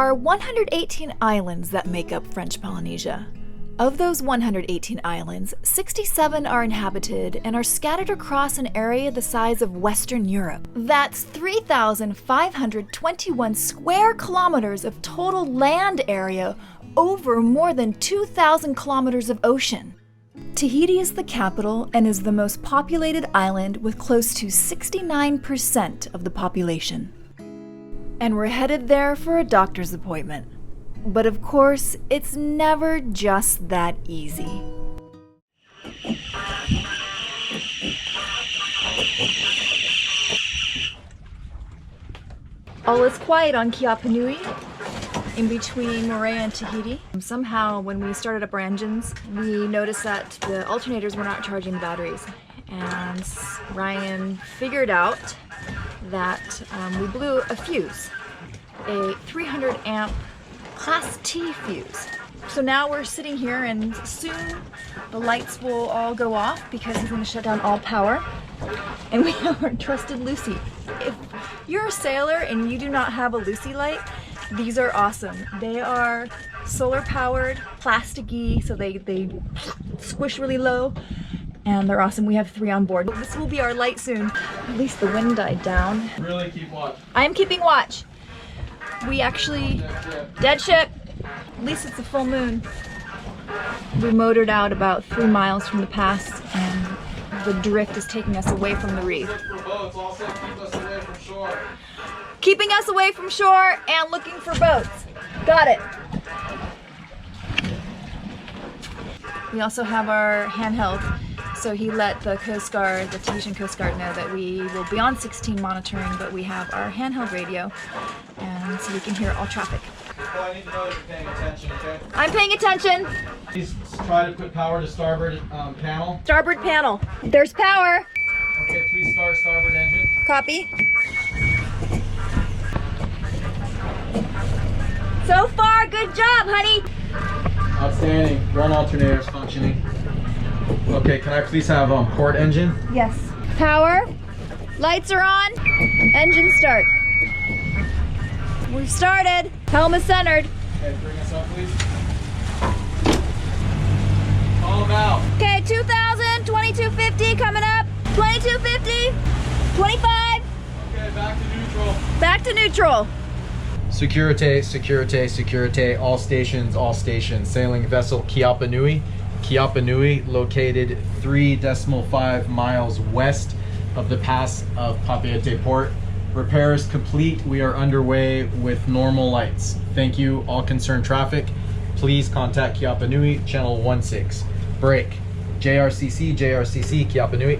are 118 islands that make up French Polynesia. Of those 118 islands, 67 are inhabited and are scattered across an area the size of Western Europe. That's 3,521 square kilometers of total land area over more than 2,000 kilometers of ocean. Tahiti is the capital and is the most populated island with close to 69% of the population. And we're headed there for a doctor's appointment. But of course, it's never just that easy. All is quiet on Kiapa Nui, in between Moorea and Tahiti. Somehow, when we started up our engines, we noticed that the alternators were not charging the batteries. And Ryan figured out that we blew a fuse, a 300 amp Class T fuse. So now we're sitting here and soon the lights will all go off because he's going to shut down all power. And we have our trusted Lucy. If you're a sailor and you do not have a Lucy light, these are awesome. They are solar powered, plasticky, so they squish really low, and they're awesome. We have 3 on board. This will be our light soon. At least the wind died down. Really keep watch. I am keeping watch. We actually, dead ship. At least it's a full moon. We motored out about 3 miles from the pass, and the drift is taking us away from the reef. Also keep us away from shore. Keeping us away from shore and looking for boats. Got it. We also have our handheld. So he let the Coast Guard, the Tahitian Coast Guard, know that we will be on 16 monitoring, but we have our handheld radio, and so we can hear all traffic. Well, I need to know that you're paying attention, okay? I'm paying attention. Please try to put power to starboard panel. Starboard panel. There's power. Okay, please start starboard engine. Copy. So far, good job, honey. Outstanding. Run alternators functioning. Okay, can I please have port engine? Yes. Power. Lights are on. Engine start. We've started. Helm is centered. Okay, bring us up, please. All about. Okay, 2,000, 2250 coming up. 2250, 25. Okay, back to neutral. Back to neutral. Securite, securite, securite. All stations, all stations. Sailing vessel Kiapa Nui. Kiapa Nui, located 3.5 miles west of the pass of Papeete Port. Repairs complete. We are underway with normal lights. Thank you, all concerned traffic. Please contact Kiapa Nui, channel 16. Break. JRCC, JRCC, Kiapa Nui.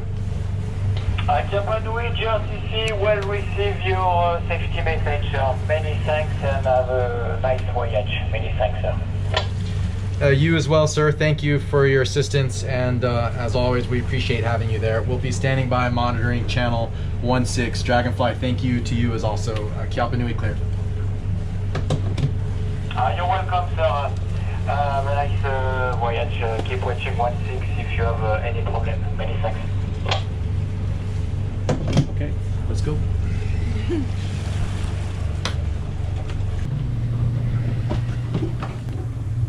Kiapa Nui, JRCC, well receive your safety message, sir. Many thanks and have a nice voyage. Many thanks, sir. You as well, sir. Thank you for your assistance, and as always, we appreciate having you there. We'll be standing by monitoring channel 16. Dragonfly, thank you to you as also. Kiapa Nui cleared. You're welcome, sir. Have a nice voyage. Keep watching 16 if you have any problem. Many thanks. Okay, let's go.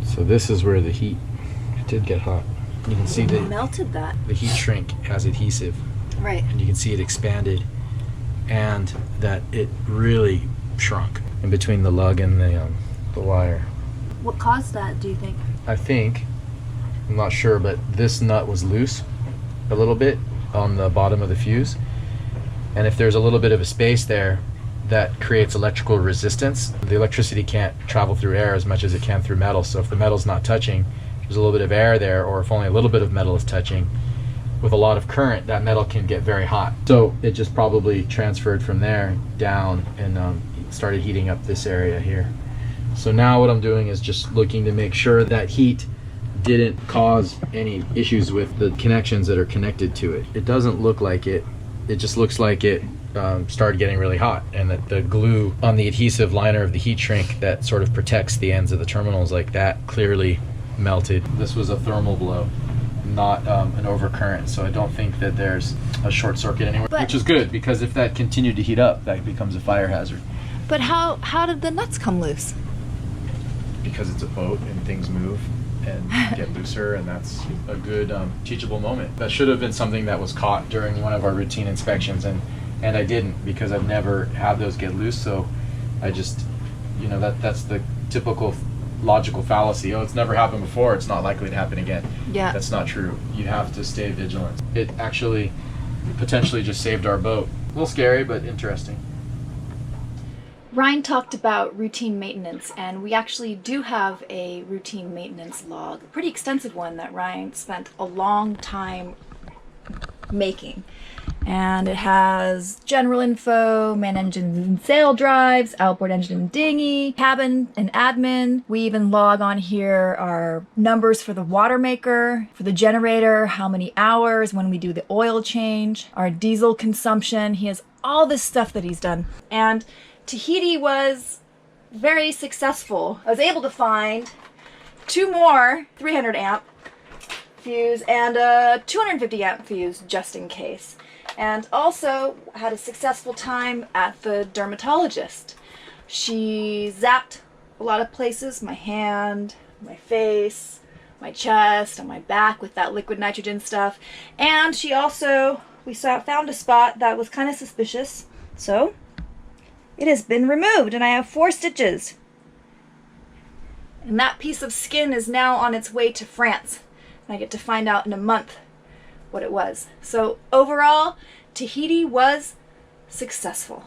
So this is where the heat, it did get hot. You can see that Melted that. the heat shrink has adhesive, Right. and you can see it expanded, and that it really shrunk in between the lug and the wire. What caused that, do you think? I think, I'm not sure, but this nut was loose a little bit on the bottom of the fuse, and if there's a little bit of a space there, that creates electrical resistance. The electricity can't travel through air as much as it can through metal, so if the metal's not touching, there's a little bit of air there, or if only a little bit of metal is touching, with a lot of current, that metal can get very hot. So it just probably transferred from there down and started heating up this area here. So now what I'm doing is just looking to make sure that heat didn't cause any issues with the connections that are connected to it. It doesn't look like it. It just looks like it started getting really hot, and that the glue on the adhesive liner of the heat shrink that sort of protects the ends of the terminals like that clearly melted. This was a thermal blow, not an overcurrent, so I don't think that there's a short circuit anywhere, which is good, because if that continued to heat up, that becomes a fire hazard. But how did the nuts come loose? because it's a boat and things move and get looser, and that's a good teachable moment. That should have been something that was caught during one of our routine inspections, and I didn't, because I've never had those get loose. So I just, you know, that's the typical logical fallacy. Oh, it's never happened before, it's not likely to happen again. Yeah. That's not true. You have to stay vigilant. It actually potentially just saved our boat. A little scary, but interesting. Ryan talked about routine maintenance, and we actually do have a routine maintenance log, a pretty extensive one that Ryan spent a long time making. And it has general info, man engines and sail drives, outboard engine and dinghy, cabin and admin. We even log on here our numbers for the water maker, for the generator, how many hours, when we do the oil change, our diesel consumption. He has all this stuff that he's done. And Tahiti was very successful. I was able to find 2 more 300 amp fuse and a 250 amp fuse just in case. And also had a successful time at the dermatologist. She zapped a lot of places, my hand, my face, my chest, and my back with that liquid nitrogen stuff. And she also, found a spot that was kind of suspicious. So it has been removed, and I have 4 stitches. And that piece of skin is now on its way to France. And I get to find out in a month what it was. So overall, Tahiti was successful.